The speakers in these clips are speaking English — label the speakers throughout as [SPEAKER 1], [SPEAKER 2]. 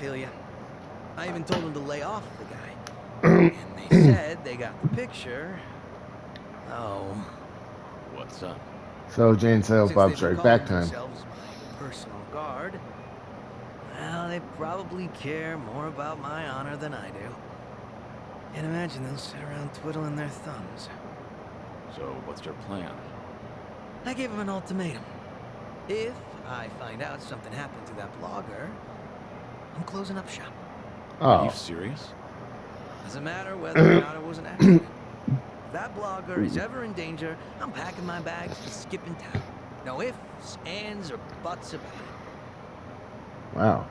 [SPEAKER 1] feel you. I even told him to lay off the guy. And they said they got the picture. Oh.
[SPEAKER 2] What's up?
[SPEAKER 3] So Jane Silent
[SPEAKER 1] Since
[SPEAKER 3] Bob
[SPEAKER 1] they've been
[SPEAKER 3] Strike
[SPEAKER 1] calling
[SPEAKER 3] Back time.
[SPEAKER 1] themselves my personal guard, well, they probably care more about my honor than I do. Can't imagine they'll sit around twiddling their thumbs.
[SPEAKER 2] So, what's your plan?
[SPEAKER 1] I gave him an ultimatum. If I find out something happened to that blogger, I'm closing up shop.
[SPEAKER 2] Are you
[SPEAKER 3] Oh.
[SPEAKER 2] serious?
[SPEAKER 1] Doesn't matter whether or not it was an accident. If that blogger is ever in danger, I'm packing my bags and skipping town. No ifs, ands, or buts about it.
[SPEAKER 3] Wow.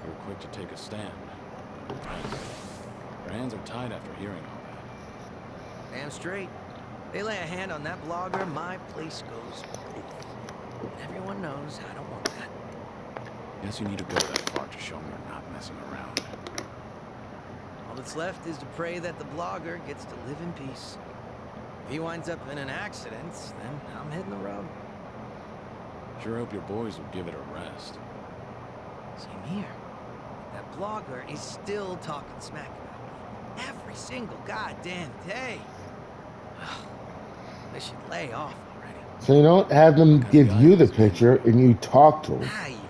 [SPEAKER 2] You're quick to take a stand. Your hands are tied after hearing all that.
[SPEAKER 1] Damn straight. They lay a hand on that blogger, my place goes poof. And everyone knows I don't want that.
[SPEAKER 2] Guess you need to go that far to show me you're not messing around.
[SPEAKER 1] All that's left is to pray that the blogger gets to live in peace. If he winds up in an accident, then I'm hitting the road.
[SPEAKER 2] Sure hope your boys will give it a rest.
[SPEAKER 1] Same here. That blogger is still talking smack about me. Every single goddamn day. They should lay off already.
[SPEAKER 3] So you don't have them give you the picture and you talk to him.
[SPEAKER 1] Ah, you know.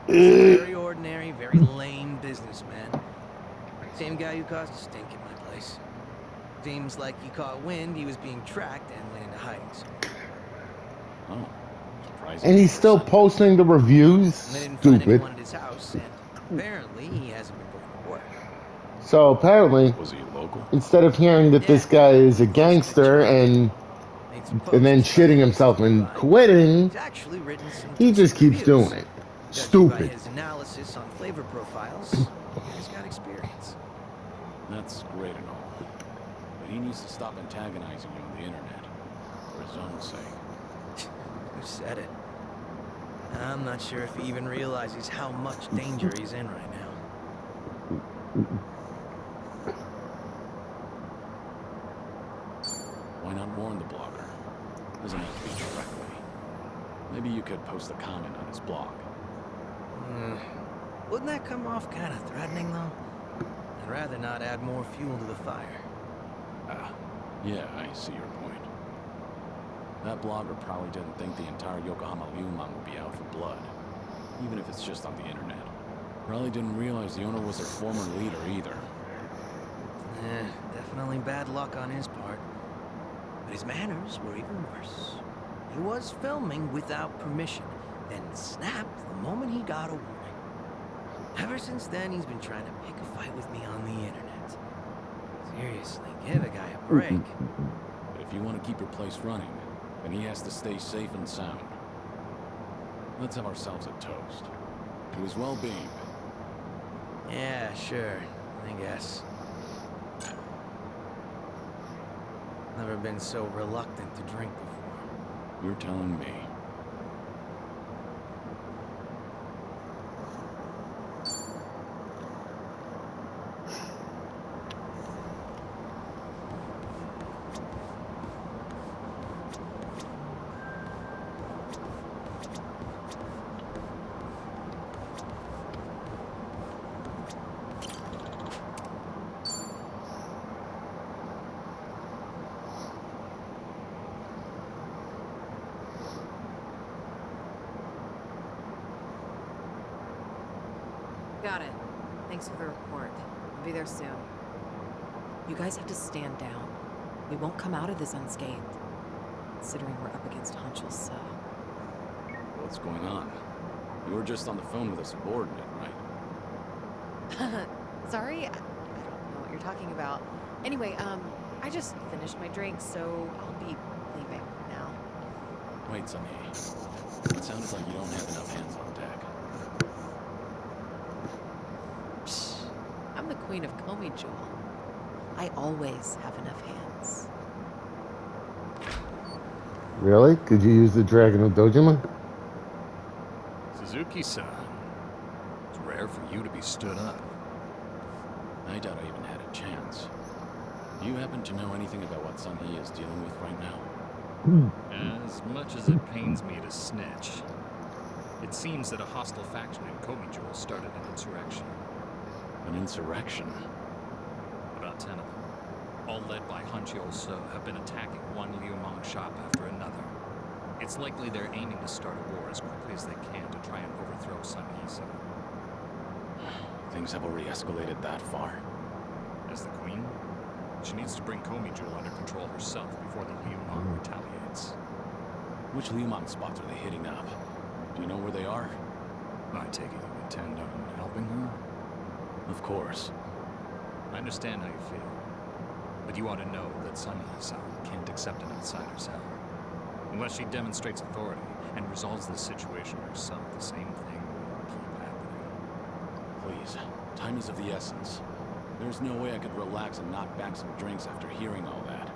[SPEAKER 1] He's a very ordinary, very lame businessman. Same guy who caused a stink at my place. Seems like he caught wind he was being tracked and went into hiding somewhere.
[SPEAKER 2] Oh, surprising.
[SPEAKER 3] And he's still posting the reviews?
[SPEAKER 1] And they didn't find
[SPEAKER 3] Stupid.
[SPEAKER 1] anyone at his house, and apparently he hasn't been going to work.
[SPEAKER 3] So apparently,
[SPEAKER 2] Was he local?
[SPEAKER 3] instead of hearing that this guy is a gangster and then shitting himself and quitting,
[SPEAKER 1] He's actually written some
[SPEAKER 3] he just
[SPEAKER 1] decent
[SPEAKER 3] keeps
[SPEAKER 1] reviews.
[SPEAKER 3] doing it.
[SPEAKER 1] Judging by
[SPEAKER 3] Stupid.
[SPEAKER 1] his analysis on flavor profiles, he's got experience.
[SPEAKER 2] That's great and all. But he needs to stop antagonizing you on the internet. For his own sake.
[SPEAKER 1] Who said it? I'm not sure if he even realizes how much danger he's in right now.
[SPEAKER 2] Why not warn the blogger? Doesn't have to be directly. Maybe you could post a comment on his blog.
[SPEAKER 1] Wouldn't that come off kind of threatening, though? I'd rather not add more fuel to the fire.
[SPEAKER 2] Yeah, I see your point. That blogger probably didn't think the entire Yokohama Ryuman would be out for blood. Even if it's just on the internet. Probably didn't realize the owner was their former leader either.
[SPEAKER 1] Definitely bad luck on his part. But his manners were even worse. He was filming without permission, then snapped the moment he got a warning. Ever since then, he's been trying to pick a fight with me on the internet. Seriously, give a guy a break.
[SPEAKER 2] But if you want to keep your place running, then he has to stay safe and sound. Let's have ourselves a toast. To his well-being.
[SPEAKER 1] Yeah, sure. I guess. Never been so reluctant to drink before.
[SPEAKER 2] You're telling me.
[SPEAKER 4] Got it. Thanks for the report. I'll be there soon. You guys have to stand down. We won't come out of this unscathed. Considering we're up against Hancho's
[SPEAKER 2] What's going on? You were just on the phone with a subordinate, right?
[SPEAKER 4] Sorry? I don't know what you're talking about. Anyway, I just finished my drink, so I'll be leaving now.
[SPEAKER 2] Wait, Sunny. It sounds like you don't have enough hands on deck.
[SPEAKER 4] Psh, I'm the queen of Komi, Jewel. I always have enough hands.
[SPEAKER 3] Really? Could you use the Dragon of Dojima?
[SPEAKER 5] Suzuki-san, it's rare for you to be stood up.
[SPEAKER 2] I doubt I even had a chance. Do you happen to know anything about what Sunhee is dealing with right now?
[SPEAKER 5] As much as it pains me to snitch, it seems that a hostile faction in Komijul started an insurrection.
[SPEAKER 2] An insurrection?
[SPEAKER 5] About 10 of them, all led by Hanchiol So, have been attacking one Liumang shop after another. It's likely they're aiming to start a war as quickly as they can to try and overthrow Sun Yisa.
[SPEAKER 2] Things have already escalated that far.
[SPEAKER 5] As the queen, she needs to bring Komijul under control herself before the Liumang retaliates.
[SPEAKER 2] Which Liumang spots are they hitting up? Do you know where they are?
[SPEAKER 5] I take it you intend on helping her?
[SPEAKER 2] Of course.
[SPEAKER 5] I understand how you feel, but you ought to know that Sun Yisa can't accept an outsider's help. Unless she demonstrates authority and resolves this situation herself, the same thing will keep happening.
[SPEAKER 2] Please, time is of the essence. There's no way I could relax and knock back some drinks after hearing all that.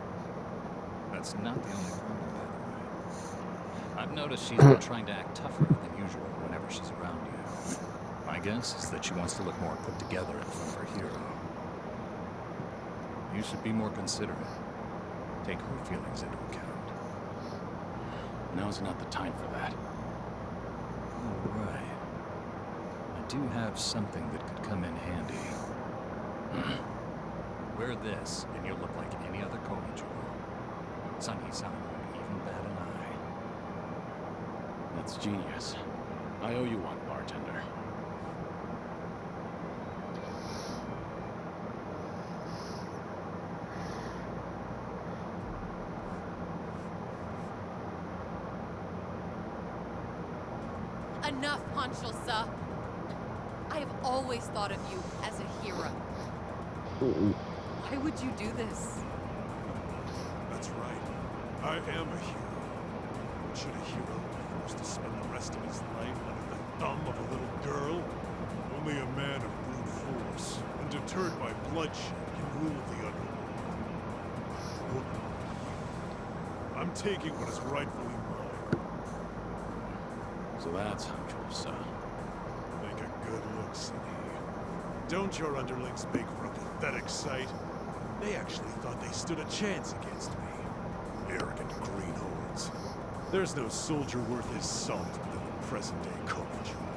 [SPEAKER 5] That's not the only problem, by the way. I've noticed she's been trying to act tougher than usual whenever she's around you. My guess is that she wants to look more put together in front of her hero. You should be more considerate. Take her feelings into account.
[SPEAKER 2] Now's not the time for that.
[SPEAKER 5] All right. I do have something that could come in handy. Wear this, and you'll look like any other Komijul. Sun Yisa won't even bat an eye.
[SPEAKER 2] That's genius. I owe you one, bartender.
[SPEAKER 4] Enough, Hanshul-sa. I have always thought of you as a hero. Why would you do this?
[SPEAKER 6] That's right. I am a hero. Should a hero be forced to spend the rest of his life under the thumb of a little girl? Only a man of brute force, undeterred by bloodshed, can rule the underworld. Woman, I'm taking what is rightfully mine.
[SPEAKER 2] So that's Hanchul-sa.
[SPEAKER 6] Make a good look, Sunny. Don't your underlings make for a pathetic sight? They actually thought they stood a chance against me. Arrogant greenhorns. There's no soldier worth his salt within the present-day Komijul.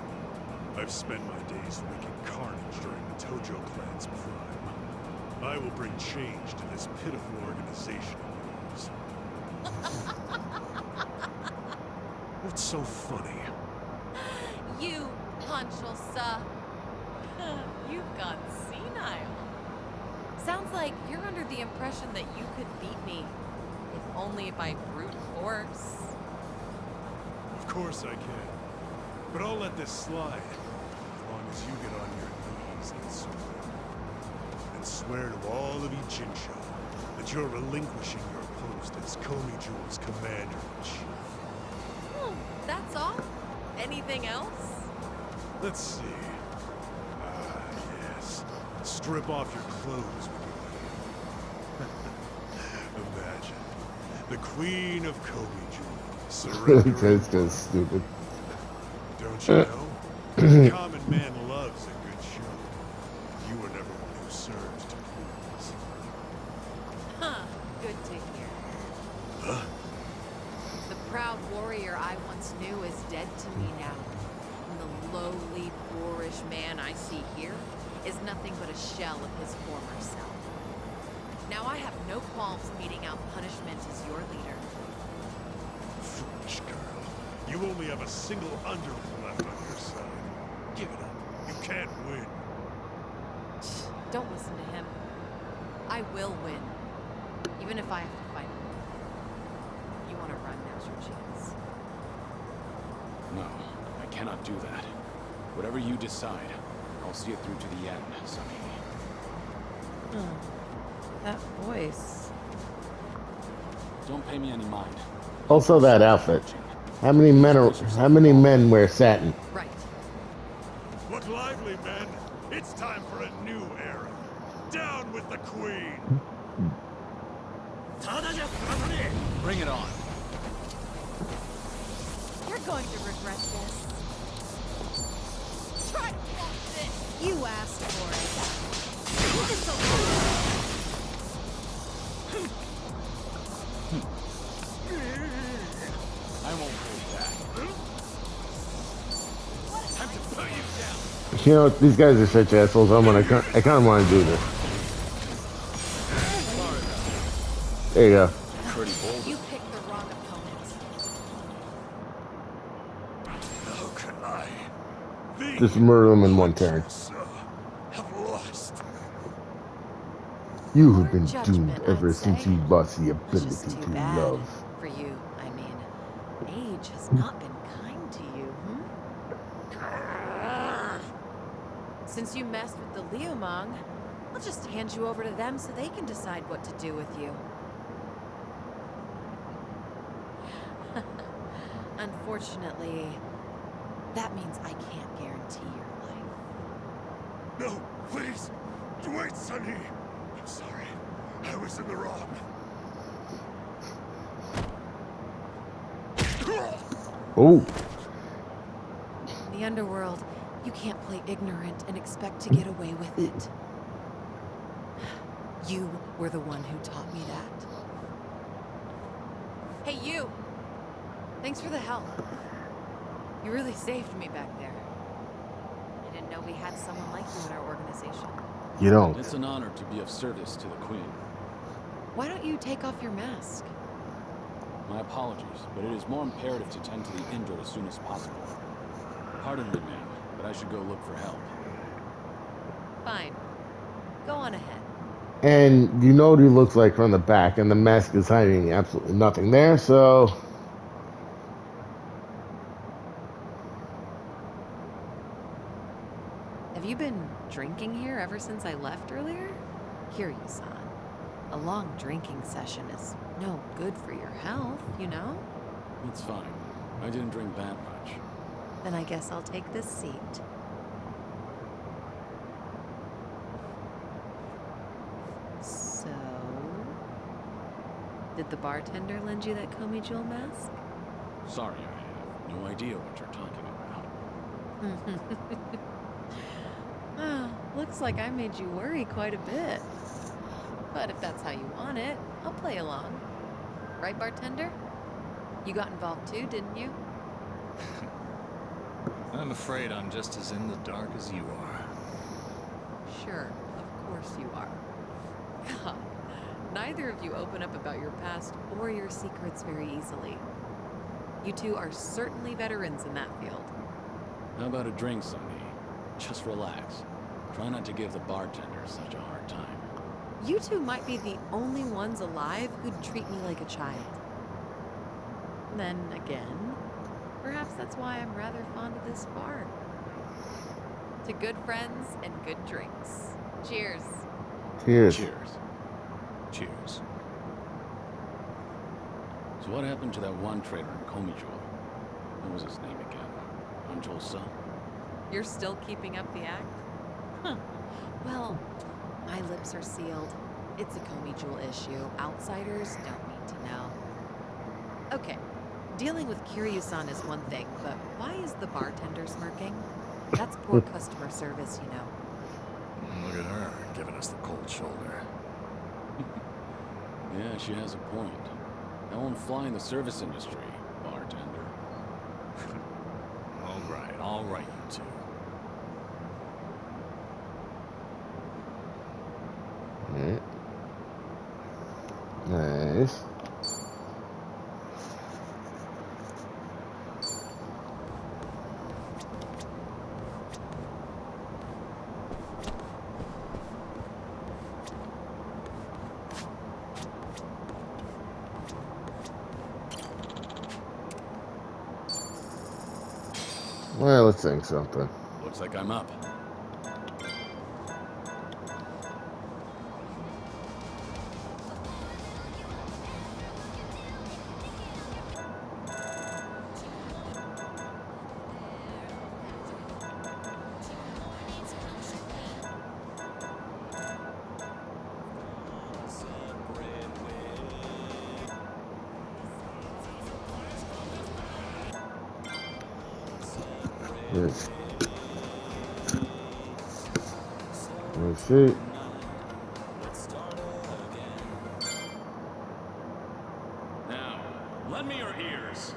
[SPEAKER 6] I've spent my days wreaking carnage during the Tojo clan's prime. I will bring change to this pitiful organization of yours. What's so funny?
[SPEAKER 4] You, Hanshul-sa. You've gone senile. Sounds like you're under the impression that you could beat me. If only by brute force.
[SPEAKER 6] Of course I can. But I'll let this slide. As long as you get on your knees and swear to all of Ichincho that you're relinquishing your post as Komijul's commander-in-chief.
[SPEAKER 4] That's all? Anything else?
[SPEAKER 6] Let's see. Ah, yes. Strip off your clothes when you leave. Imagine. The Queen of Komijul surrendering.
[SPEAKER 3] That's just stupid.
[SPEAKER 6] Don't you know? The common man loves a good show. You were never one who served to please.
[SPEAKER 4] Huh. Good to hear.
[SPEAKER 6] Huh?
[SPEAKER 4] The proud warrior I once knew is dead to me now. And the lowly, boorish man I see here is nothing but a shell of his former self. Now I have no qualms meting out punishment as your leader.
[SPEAKER 6] Foolish girl. You only have a single underling left on your side. Give it up. You can't win.
[SPEAKER 4] Don't listen to him. I will win. Even if I have to fight him. You want to run, now's your chance.
[SPEAKER 2] No, I cannot do that. Whatever you decide, I'll see it through to the end, Sunny.
[SPEAKER 4] That voice.
[SPEAKER 2] Don't pay me any mind.
[SPEAKER 3] Also, that outfit. How many men wear satin?
[SPEAKER 4] Right.
[SPEAKER 6] Look lively, men. It's time for a new era. Down with the Queen.
[SPEAKER 5] Bring it on.
[SPEAKER 4] You're going to regret this. Try to walk this. You asked for it. Look at the
[SPEAKER 5] Time to put you down.
[SPEAKER 3] You know, these guys are such assholes. I kind of want to do this. There you go.
[SPEAKER 2] Pretty bold.
[SPEAKER 4] You picked the wrong opponents.
[SPEAKER 6] How can I? The
[SPEAKER 3] Just murder them in one turn.
[SPEAKER 6] have lost.
[SPEAKER 3] You have
[SPEAKER 4] Poor
[SPEAKER 3] been
[SPEAKER 4] judgment,
[SPEAKER 3] doomed ever
[SPEAKER 4] I'd
[SPEAKER 3] since
[SPEAKER 4] say.
[SPEAKER 3] you lost the
[SPEAKER 4] That's
[SPEAKER 3] ability
[SPEAKER 4] just too
[SPEAKER 3] to
[SPEAKER 4] bad
[SPEAKER 3] love.
[SPEAKER 4] for you. I mean, age has not been kind to you, Since you messed with the Liumang, I'll just hand you over to them so they can decide what to do with you. Unfortunately, that means I can't guarantee your life.
[SPEAKER 6] No, please. Wait, Sonny. I'm sorry. I was in the wrong.
[SPEAKER 3] Oh,
[SPEAKER 4] In the underworld, you can't play ignorant and expect to get away with it. You were the one who taught me that. Hey, you! Thanks for the help. You really saved me back there. I didn't know we had someone like you in our organization.
[SPEAKER 3] you don't.
[SPEAKER 2] It's an honor to be of service to the Queen.
[SPEAKER 4] Why don't you take off your mask?
[SPEAKER 2] My apologies, but it is more imperative to tend to the injured as soon as possible. Pardon me, ma'am, but I should go look for help.
[SPEAKER 4] Fine. Go on ahead.
[SPEAKER 3] And you know what he looks like from the back, and the mask is hiding absolutely nothing there, so...
[SPEAKER 4] Have you been drinking here ever since I left earlier? Kiryu-san, a long drinking session is no good for your health, you know?
[SPEAKER 2] It's fine. I didn't drink that much.
[SPEAKER 4] Then I guess I'll take this seat. So... Did the bartender lend you that Komi Jewel mask?
[SPEAKER 2] Sorry, I have no idea what you're talking about.
[SPEAKER 4] Ah, looks like I made you worry quite a bit. But if that's how you want it, I'll play along. Right, bartender? You got involved too, didn't you?
[SPEAKER 5] I'm afraid I'm just as in the dark as you are.
[SPEAKER 4] Sure, of course you are. God, neither of you open up about your past or your secrets very easily. You two are certainly veterans in that field.
[SPEAKER 2] How about a drink, Sonny? Just relax. Try not to give the bartender such a hard time.
[SPEAKER 4] You two might be the only ones alive who'd treat me like a child. Then again, perhaps that's why I'm rather fond of this bar. To good friends and good drinks. Cheers.
[SPEAKER 3] Cheers.
[SPEAKER 2] Cheers.
[SPEAKER 5] Cheers.
[SPEAKER 2] So what happened to that one traitor in Komijo? What was his name again? Anjol-san?
[SPEAKER 4] You're still keeping up the act? Huh. Well, my lips are sealed. It's a Komi Jewel issue. Outsiders don't need to know. Okay, dealing with Kiryu-san is one thing, but why is the bartender smirking? That's poor customer service, you know.
[SPEAKER 5] Look at her, giving us the cold shoulder.
[SPEAKER 2] Yeah, she has a point. That won't fly in the service industry, bartender.
[SPEAKER 5] All right, you two.
[SPEAKER 3] Alright. Nice. Well, let's think something.
[SPEAKER 2] Looks like I'm up.
[SPEAKER 3] Yes. Let's see.
[SPEAKER 2] Now, lend me your ears.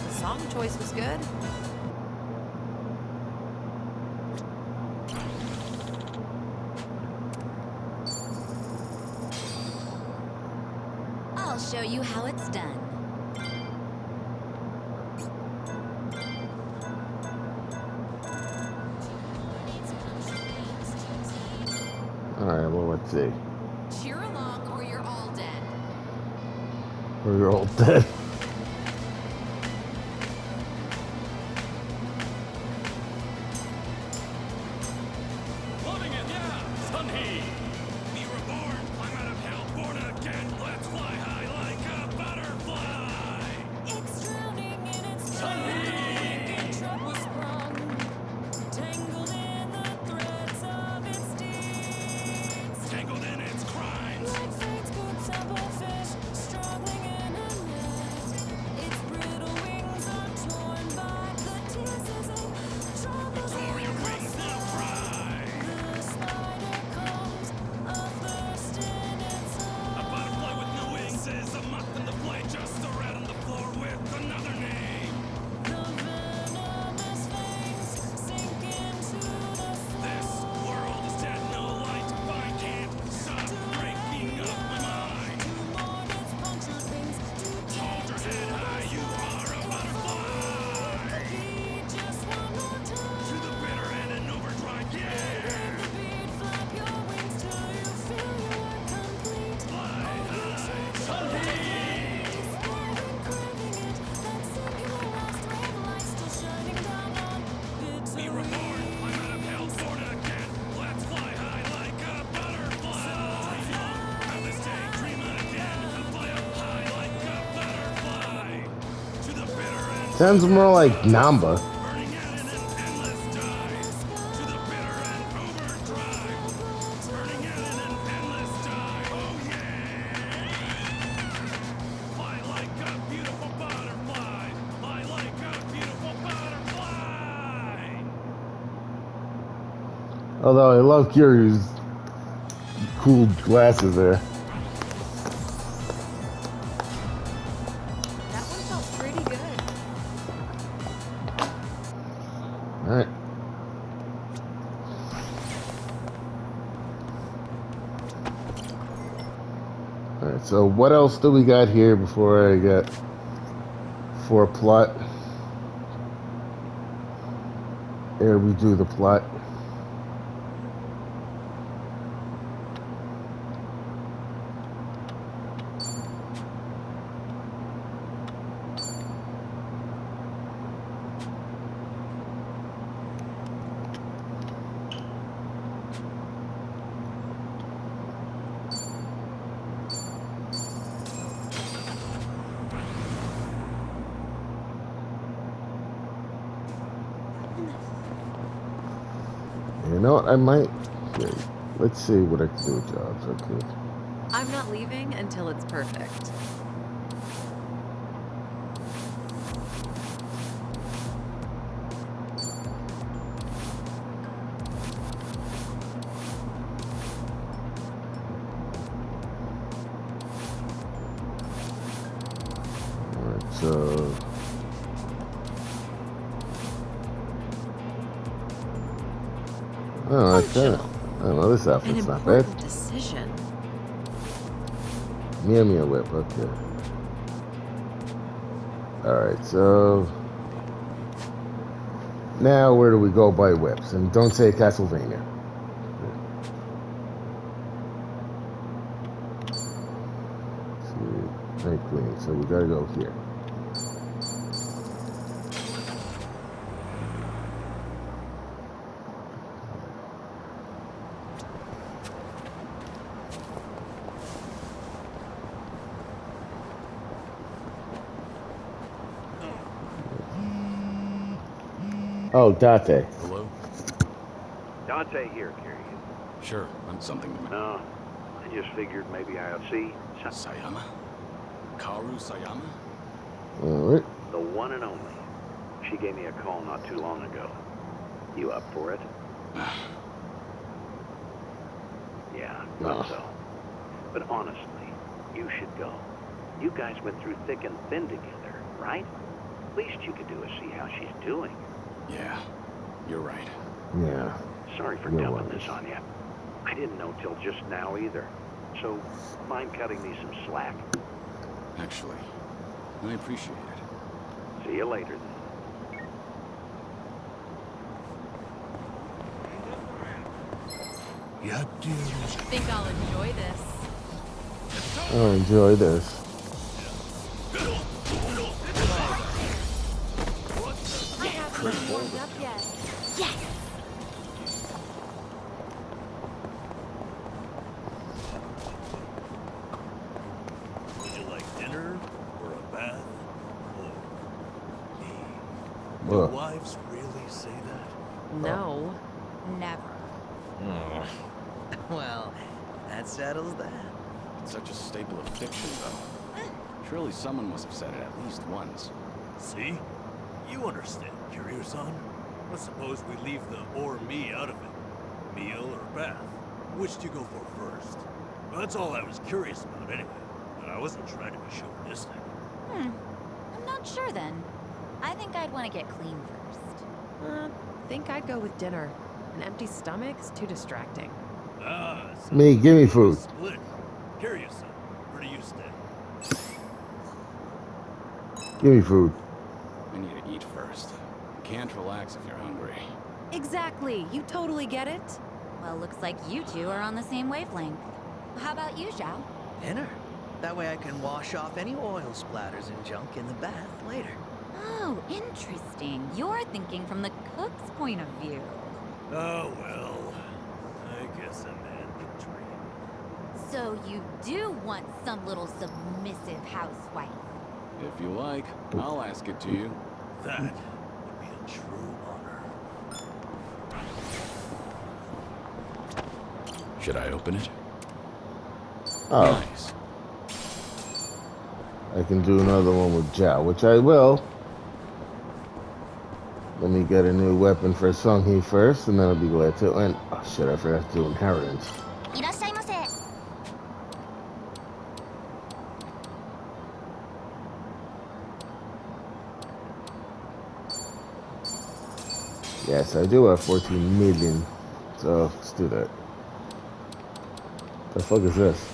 [SPEAKER 4] the song choice was good.
[SPEAKER 7] I'll show you how it's done.
[SPEAKER 3] Alright, well, let's see.
[SPEAKER 4] Cheer along or you're all dead.
[SPEAKER 3] We're all dead.
[SPEAKER 2] Loving it, yeah! Sunhee!
[SPEAKER 6] Be reborn, climb out of hell, born again. Let's fly high like a butterfly.
[SPEAKER 7] It's drowning in its trouble sprung, tangled in the threads of its deeds.
[SPEAKER 6] Tangled in its crimes.
[SPEAKER 7] Like fate's good simple fish, struggling in a net. Its brittle wings are torn by the tears as it troubles
[SPEAKER 6] Or your wings will fry.
[SPEAKER 7] The spider comes, athirst in its
[SPEAKER 6] A butterfly with no wings is a moth in the flame, just a rat on the floor with another name.
[SPEAKER 7] The venomous veins sink into the
[SPEAKER 6] This world is dead, no light. I can't stop breaking up my mind.
[SPEAKER 7] mourn its punctured wings to
[SPEAKER 6] Hold your head high, you are a butterfly.
[SPEAKER 7] beat just one more
[SPEAKER 6] To
[SPEAKER 7] time.
[SPEAKER 6] the bitter end and overdrive, yeah.
[SPEAKER 7] The beat, flap your wings till you feel you are complete.
[SPEAKER 6] Fly high,
[SPEAKER 7] Despairing, craving it, that singular last ray of light still shining down on bitter
[SPEAKER 6] be reborn, climb out of hell, born again. Let's fly high like a butterfly. Have this day, dream again. Fly up high like a butterfly. To the bitter end,
[SPEAKER 3] Sounds more like Namba.
[SPEAKER 6] burning out in an endless dive. To the bitter end, overdrive. Burning out in an endless dive. Oh yeah. Fly like a beautiful butterfly. Fly like a beautiful butterfly.
[SPEAKER 3] Although I love Kiryu's cool glasses there.
[SPEAKER 4] That one felt pretty good.
[SPEAKER 3] Alright. Alright, so what else do we got here before I get for a plot? Ere we do the plot. You know what? I might. Here, let's see what I can do with jobs. Okay.
[SPEAKER 4] I'm not leaving until it's perfect.
[SPEAKER 3] Alright, so. Oh, that's it. Oh, well, this
[SPEAKER 4] An
[SPEAKER 3] outfit's not bad.
[SPEAKER 4] important decision.
[SPEAKER 3] Meow Meow Whip, okay. Alright, so. Now, where do we go by whips? And don't say Castlevania. Let's see, Night Queen, so we gotta go here. Oh, Date.
[SPEAKER 2] Hello?
[SPEAKER 8] Dante here, Kiryu.
[SPEAKER 2] Sure, I'm something to
[SPEAKER 8] No, I just figured maybe I'll see
[SPEAKER 2] Sayama? Kaoru Sayama?
[SPEAKER 3] Alright.
[SPEAKER 8] the one and only. She gave me a call not too long ago. You up for it? Yeah,
[SPEAKER 3] No.
[SPEAKER 8] so. But honestly, you should go. You guys went through thick and thin together, right? Least you could do is see how she's doing.
[SPEAKER 2] Yeah, you're right.
[SPEAKER 3] Yeah.
[SPEAKER 8] Sorry for
[SPEAKER 3] No
[SPEAKER 8] dumping
[SPEAKER 3] worries.
[SPEAKER 8] this on you. I didn't know till just now either. So, mind cutting me some slack?
[SPEAKER 2] Actually, I appreciate it.
[SPEAKER 8] See you later then.
[SPEAKER 6] Yeah, dear.
[SPEAKER 4] Think I'll enjoy this.
[SPEAKER 3] I'll enjoy this.
[SPEAKER 7] I haven't even warmed up yet. Yes!
[SPEAKER 6] Would you like dinner or a bath? Or me? Do
[SPEAKER 3] Ugh.
[SPEAKER 6] wives really say that?
[SPEAKER 4] No.
[SPEAKER 7] Never.
[SPEAKER 1] Well, that settles that.
[SPEAKER 2] It's such a staple of fiction, though. Surely someone must have said it at least once.
[SPEAKER 6] See? You understand, Kiryu-san. But suppose we leave the or me out of it. Meal or bath? Which do you go for first? Well, that's all I was curious about anyway. But I wasn't trying to be chauvinistic.
[SPEAKER 7] I'm not sure then. I think I'd want to get clean first.
[SPEAKER 9] Think I'd go with dinner. An empty stomach's too distracting.
[SPEAKER 6] Ah, so
[SPEAKER 3] Me, give me
[SPEAKER 6] we
[SPEAKER 3] food.
[SPEAKER 6] Split. Kiryu-san, where do you stay?
[SPEAKER 3] Give me food.
[SPEAKER 2] I need to eat first. You can't relax if you're hungry.
[SPEAKER 9] Exactly. You totally get it.
[SPEAKER 7] Well, looks like you two are on the same wavelength. How about you, Zhao?
[SPEAKER 1] Dinner. That way I can wash off any oil splatters and junk in the bath later.
[SPEAKER 7] Oh, interesting. You're thinking from the cook's point of view.
[SPEAKER 6] Oh, well. I guess a man can dream.
[SPEAKER 7] So you do want some little submissive housewife.
[SPEAKER 2] If you like, I'll ask it to you.
[SPEAKER 6] That would be a true honor.
[SPEAKER 2] Should I open it?
[SPEAKER 3] Oh,
[SPEAKER 2] Nice.
[SPEAKER 3] I can do another one with Zhao, which I will. Let me get a new weapon for Sung-Hee first, and then I'll be glad to. And, oh shit, I forgot to do inheritance.
[SPEAKER 7] いらっしゃいませ。
[SPEAKER 3] Yes, I do have 14 million. So, let's do that. The fuck is this?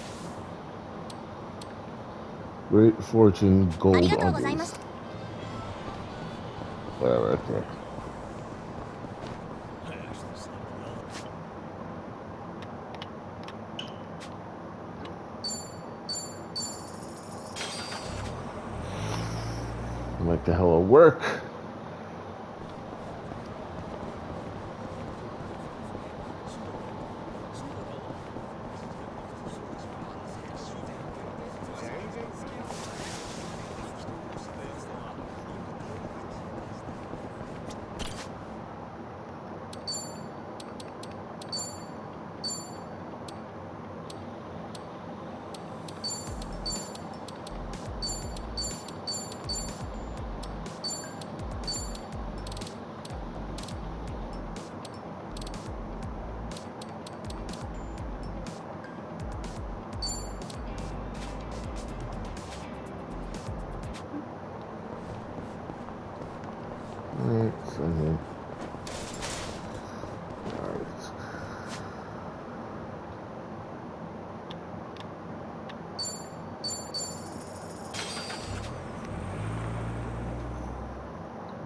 [SPEAKER 3] Great Fortune Gold
[SPEAKER 7] ありがとうございま
[SPEAKER 3] Undies.
[SPEAKER 7] す。
[SPEAKER 3] Whatever, okay.
[SPEAKER 6] I actually slept well.
[SPEAKER 3] Like the hell of work. Alright, so here. Alright.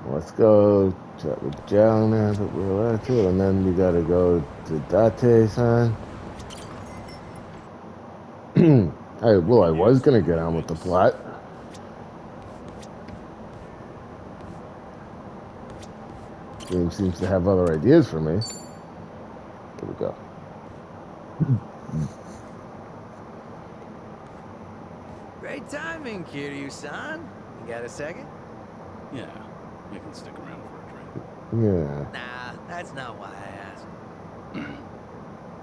[SPEAKER 3] Let's go chat with Zhao now that we're allowed to, and then we gotta go to Date-san. I was gonna get on with the plot. Game seems to have other ideas for me. Here we go.
[SPEAKER 1] Great timing, Kiryu-san. You got a second?
[SPEAKER 2] Yeah, you can stick around for a drink.
[SPEAKER 3] Yeah.
[SPEAKER 1] Nah, that's not why I asked.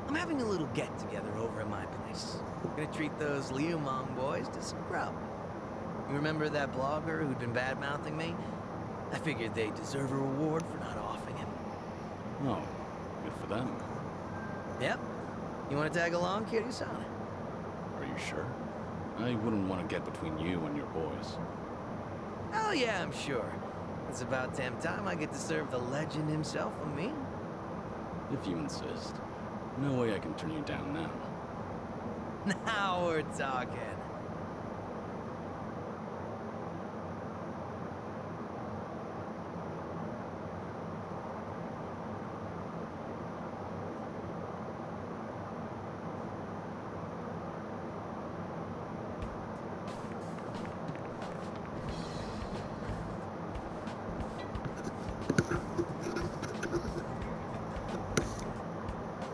[SPEAKER 1] I'm having a little get-together over at my place. Gonna treat those Liumang boys to some grub. You remember that blogger who'd been bad-mouthing me? I figured they deserve a reward for not offing him.
[SPEAKER 2] Oh, good for them.
[SPEAKER 1] Yep. You want to tag along, Kiryu-san?
[SPEAKER 2] Are you sure? I wouldn't want to get between you and your boys.
[SPEAKER 1] Oh yeah, I'm sure. It's about damn time I get to serve the legend himself a meal.
[SPEAKER 2] If you insist. No way I can turn you down now.
[SPEAKER 1] Now we're talking.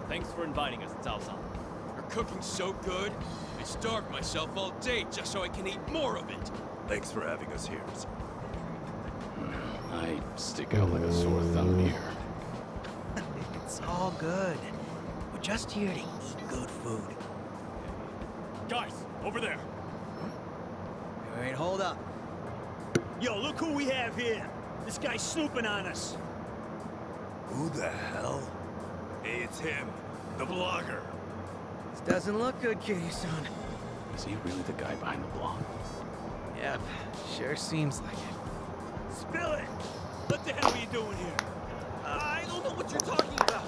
[SPEAKER 10] Thanks for inviting us, Cao Cao.
[SPEAKER 11] Your cooking's so good, I starved myself all day just so I can eat more of it.
[SPEAKER 6] Thanks for having us here.
[SPEAKER 2] I stick out like a sore thumb here.
[SPEAKER 1] It's all good. We're just here to eat good food.
[SPEAKER 10] Guys, over there.
[SPEAKER 1] All right, hold up.
[SPEAKER 12] Yo, look who we have here. This guy's snooping on us.
[SPEAKER 6] Who the hell? Hey, it's him, the blogger.
[SPEAKER 1] This doesn't look good, Kitty-san.
[SPEAKER 2] Is he really the guy behind the blog?
[SPEAKER 1] Yep, sure seems like it.
[SPEAKER 12] Spill it! What the hell are you doing here?
[SPEAKER 13] I don't know what you're talking about.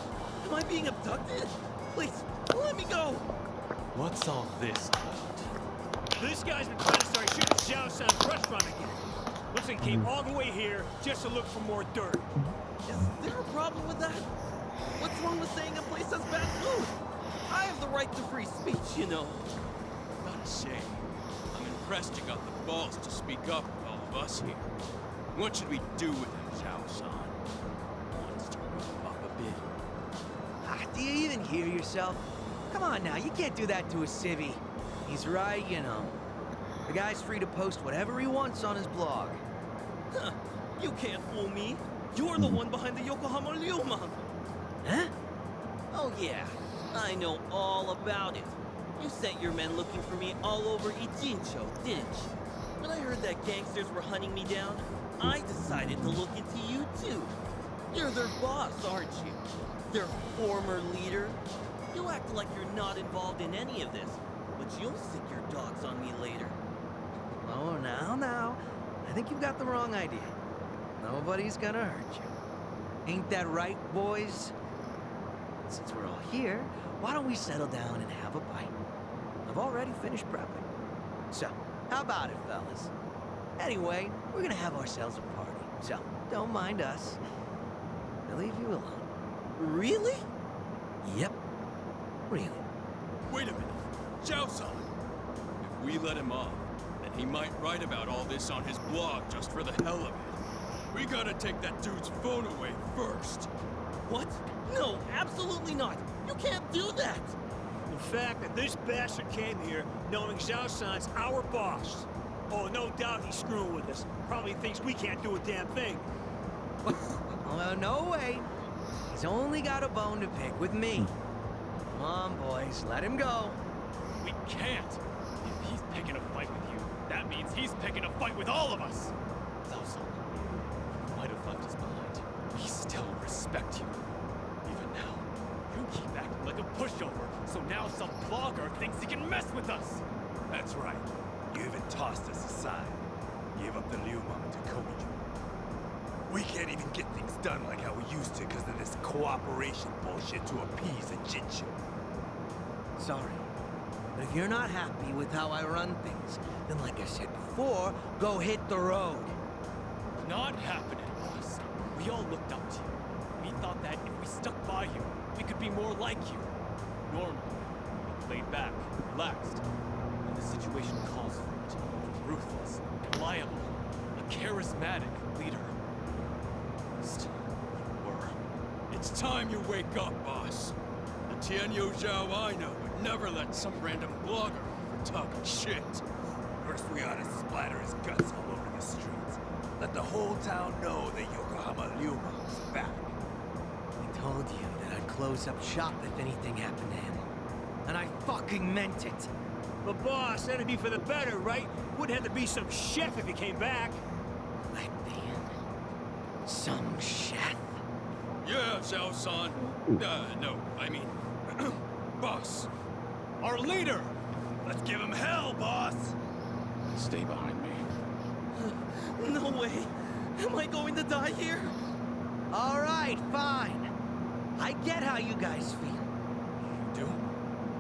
[SPEAKER 13] Am I being abducted? Please, let me go.
[SPEAKER 10] What's all this about?
[SPEAKER 12] This guy's been trying to start shooting Xiao San's restaurant again. Looks like he came all the way here just to look for more dirt.
[SPEAKER 13] Is there a problem with that? What's wrong with saying a place has bad food? I have the right to free speech, you know.
[SPEAKER 11] Gotta say, I'm impressed you got the balls to speak up with all of us here. What should we do with him, Xiao-san? Wants to rough him up a bit.
[SPEAKER 1] Do you even hear yourself? Come on now, you can't do that to a civvy. He's right, you know. The guy's free to post whatever he wants on his blog.
[SPEAKER 13] Huh. You can't fool me. You're the one behind the Yokohama Ryuman.
[SPEAKER 1] Huh?
[SPEAKER 13] Oh yeah, I know all about it. You sent your men looking for me all over Ijincho, didn't you? When I heard that gangsters were hunting me down, I decided to look into you too. You're their boss, aren't you? Their former leader. You act like you're not involved in any of this, but you'll sick your dogs on me later.
[SPEAKER 1] Oh, now. I think you've got the wrong idea. Nobody's gonna hurt you. Ain't that right, boys? Since we're all here, why don't we settle down and have a bite? I've already finished prepping. So, how about it, fellas? Anyway, we're gonna have ourselves a party, so don't mind us. I'll leave you alone.
[SPEAKER 13] Really?
[SPEAKER 1] Yep, really.
[SPEAKER 11] Wait a minute, Xiao-san. If we let him off, then he might write about all this on his blog just for the hell of it. We gotta take that dude's phone away first.
[SPEAKER 13] What? No, absolutely not. You can't do that.
[SPEAKER 12] The fact that this bastard came here knowing Xiao San's our boss. Oh, no doubt he's screwing with us. Probably thinks we can't do a damn thing.
[SPEAKER 1] Well, no way. He's only got a bone to pick with me. Come on, boys, let him go.
[SPEAKER 10] We can't. If he's picking a fight with you, that means he's picking a fight with all of us. Cao Cao, you might have left us behind. We still respect you. Even now, you keep acting like a pushover, so now some blogger thinks he can mess with us.
[SPEAKER 6] That's right. You even tossed us aside. Gave up the Ryuman to Komijo. We can't even get things done like how we used to because of this cooperation bullshit to appease a Jinchu.
[SPEAKER 1] Sorry. But if you're not happy with how I run things, then like I said before, go hit the road.
[SPEAKER 10] Not happening, boss. We all looked up to you. We thought that if we stuck by you, we could be more like you. Normal, laid back, relaxed. When the situation calls for it, ruthless, reliable, a charismatic leader. Just, you were.
[SPEAKER 11] It's time you wake up, boss. The Tianyo Zhao I know would never let some random blogger for talking shit.
[SPEAKER 6] First, we ought to splatter his guts all over the streets. Let the whole town know that Yokohama Ryuman's back.
[SPEAKER 1] I told you that I'd close up shop if anything happened to him. And I fucking meant it.
[SPEAKER 12] But boss, that'd be for the better, right? Wouldn't have to be some chef if he came back.
[SPEAKER 1] Like being some chef.
[SPEAKER 11] Yeah, Xiao-san. No, I mean, boss.
[SPEAKER 10] Our leader!
[SPEAKER 6] Let's give him hell, boss!
[SPEAKER 2] Stay behind me.
[SPEAKER 13] No way. Am I going to to die here?
[SPEAKER 1] All right, fine. I get how you guys feel.
[SPEAKER 10] You do?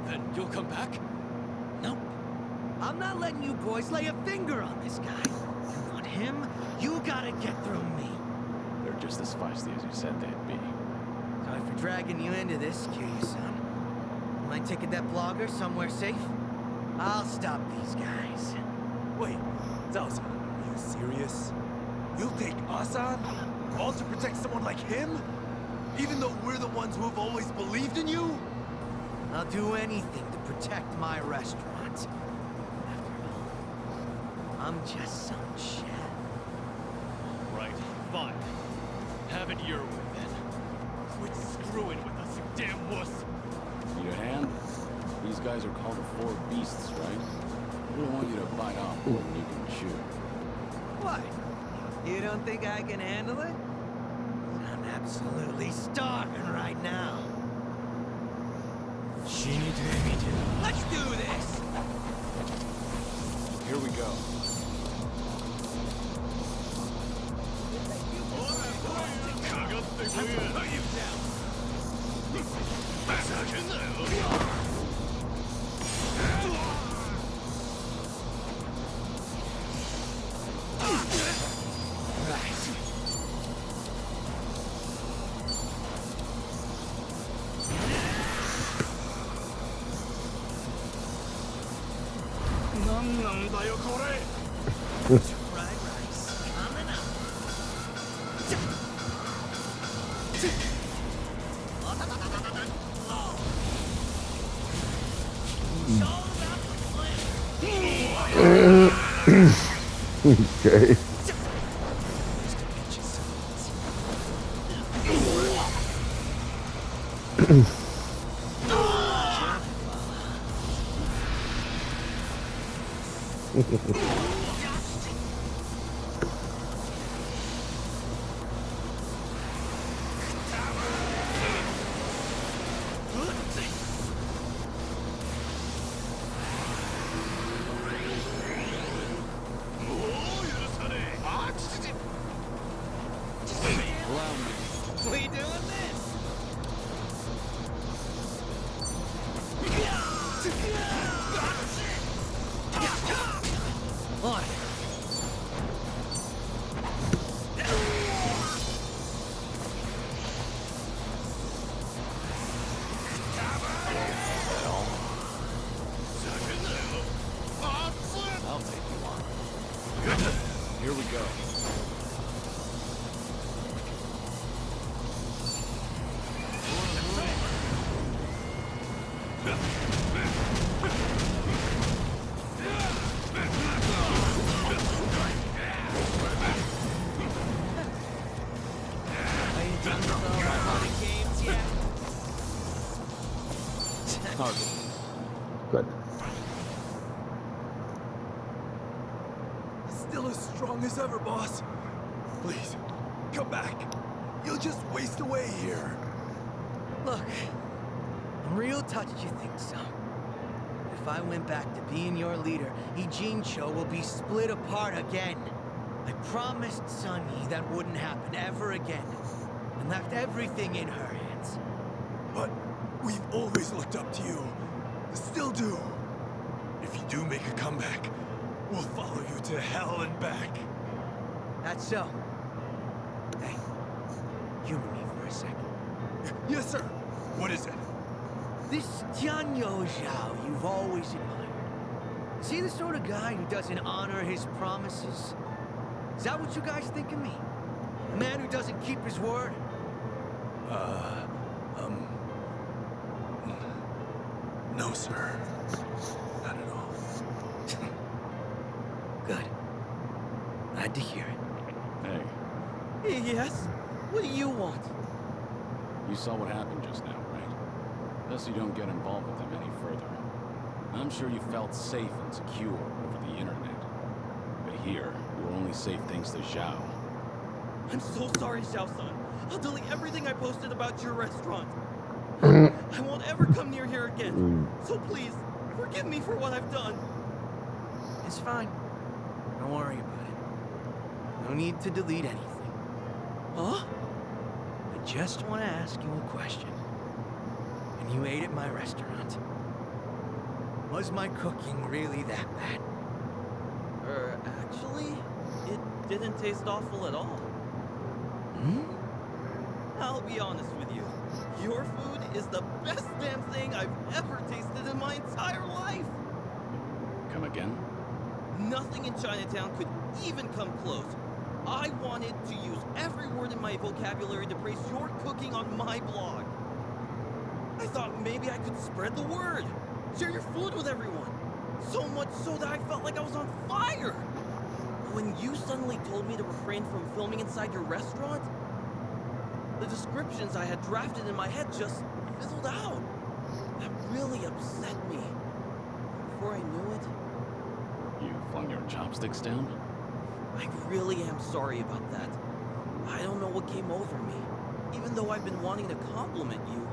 [SPEAKER 10] Then you'll come back?
[SPEAKER 1] Nope. I'm not letting you boys lay a finger on this guy. You want him? You gotta get through me.
[SPEAKER 2] They're just as feisty as you said they'd be.
[SPEAKER 1] Sorry for dragging you into this, Kiryu-san. You mind taking that blogger somewhere safe? I'll stop these guys.
[SPEAKER 14] Wait, Zhao-san, are you serious? You'll take us on? All to protect someone like him? Even though we're the ones who have always believed in you?
[SPEAKER 1] I'll do anything to protect my restaurant. After all, I'm just some chef.
[SPEAKER 10] Right, fine. Have it your way, then. Quit screwing with us, you damn wuss!
[SPEAKER 2] Need a hand? These guys are called the Four Beasts, right? I don't want you to bite off more than you can chew.
[SPEAKER 1] What? You don't think I can handle it? I'm absolutely starving right now.
[SPEAKER 13] Let's do this!
[SPEAKER 2] Here we go.
[SPEAKER 1] Fried rice, coming up.
[SPEAKER 3] Okay.
[SPEAKER 13] We doing this?
[SPEAKER 1] On.
[SPEAKER 2] I'll take you on. Here we go.
[SPEAKER 1] Are you done with all my money games yet?
[SPEAKER 2] Hardly.
[SPEAKER 3] Good.
[SPEAKER 14] Still as strong as ever, boss. Please, come back. You'll just waste away here.
[SPEAKER 1] Look, I'm real touched you think so. If I went back to being your leader, Ijincho will be split apart again. I promised Sunny that wouldn't happen ever again, and left everything in her hands.
[SPEAKER 14] But we've always looked up to you. Still do. If you do make a comeback, we'll follow you to hell and back.
[SPEAKER 1] That's so. Hey, humor me for a second.
[SPEAKER 14] Yes, sir. What is it?
[SPEAKER 1] This Tianyo Zhao you've always admired. Is he the sort of guy who doesn't honor his promises? Is that what you guys think of me? A man who doesn't keep his word?
[SPEAKER 14] No, sir. Not at all.
[SPEAKER 1] Good. Glad to hear it.
[SPEAKER 2] Hey,
[SPEAKER 13] Yes? What do you want?
[SPEAKER 2] you saw what happened just now, right? Thus you don't get involved with them any further. I'm sure you felt safe and secure over the internet. But here, you're only safe thanks to Zhao.
[SPEAKER 13] I'm so sorry, Xiao-san. I'll delete everything I posted about your restaurant. I won't ever come near here again. So please, forgive me for what I've done.
[SPEAKER 1] It's fine. Don't worry about it. No need to delete anything.
[SPEAKER 13] Huh?
[SPEAKER 1] I just want to ask you a question. When you ate at my restaurant, was my cooking really that bad?
[SPEAKER 13] Actually, it didn't taste awful at all.
[SPEAKER 1] Hmm?
[SPEAKER 13] I'll be honest with you. Your food is the best damn thing I've ever tasted in my entire life.
[SPEAKER 2] Come again?
[SPEAKER 13] Nothing in Chinatown could even come close. I wanted to use every word in my vocabulary to praise your cooking on my blog. I thought maybe I could spread the word, share your food with everyone. So much so that I felt like I was on fire. When you suddenly told me to refrain from filming inside your restaurant, the descriptions I had drafted in my head just fizzled out. That really upset me. Before I knew it,
[SPEAKER 2] You flung your chopsticks down?
[SPEAKER 13] I really am sorry about that. I don't know what came over me. Even though I've been wanting to compliment you,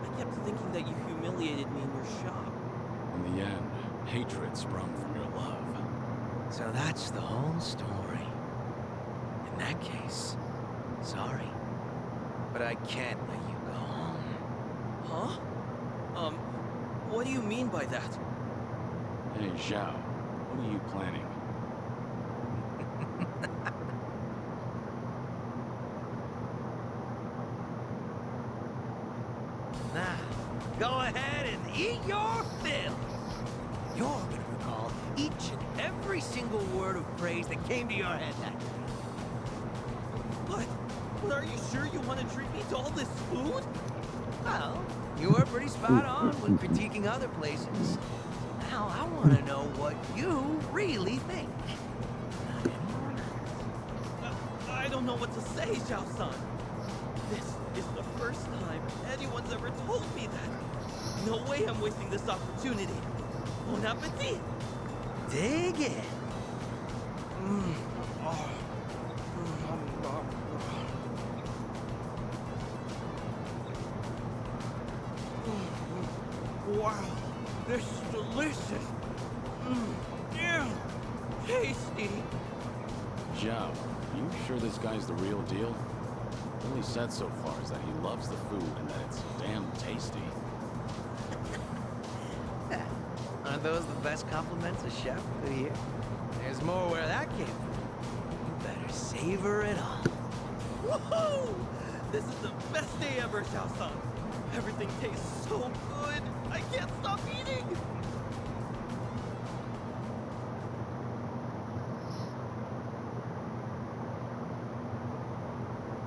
[SPEAKER 13] I kept thinking that you humiliated me in your shop.
[SPEAKER 2] In the end, hatred sprung from your love.
[SPEAKER 1] So that's the whole story. In that case, sorry. But I can't let you go home.
[SPEAKER 13] Huh? What do you mean by that?
[SPEAKER 2] Hey, Zhao, what are you planning?
[SPEAKER 1] Now, go ahead and eat your fill. You're gonna recall each and every single word of praise that came to your head that day.
[SPEAKER 13] But are you sure you want to treat me to all this food?
[SPEAKER 1] Well, you were pretty spot on when critiquing other places. Now I want to know what you really think.
[SPEAKER 13] I don't know what to say, Zhao-san. This is the first time anyone's ever told me that. No way I'm wasting this opportunity. Bon appetit!
[SPEAKER 1] Dig in.
[SPEAKER 13] Wow, this is delicious. Yeah, tasty.
[SPEAKER 2] Zhao, you sure this guy's the real deal? All he said so far is that he loves the food and that it's damn tasty.
[SPEAKER 1] Aren't those the best compliments a chef could hear? There's more where that came from. You better savor it all.
[SPEAKER 13] Woohoo! This is the best day ever, Zhao-san. Everything tastes so good. I can't stop eating.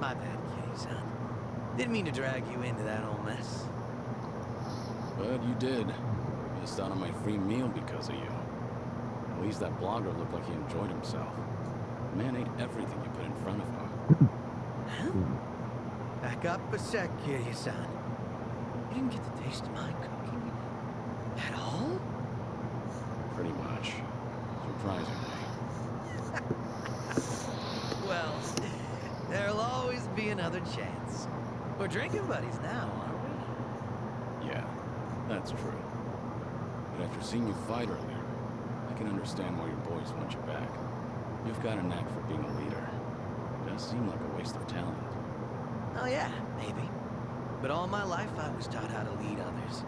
[SPEAKER 1] My bad, Kitty-san. Didn't mean to drag you into that whole mess.
[SPEAKER 2] But you did. Missed out on my free meal because of you. At least that blogger looked like he enjoyed himself. The man ate everything you put in front of him.
[SPEAKER 1] Huh? Back up a sec, Kiryu-san. You didn't get to taste my cooking at all?
[SPEAKER 2] Pretty much. Surprisingly.
[SPEAKER 1] Well, there'll always be another chance. We're drinking buddies now, aren't we?
[SPEAKER 2] Yeah, that's true. But after seeing you fight earlier, I can understand why your boys want you back. You've got a knack for being a leader. It does seem like a waste of talent.
[SPEAKER 1] Oh yeah, maybe. But all my life I was taught how to lead others.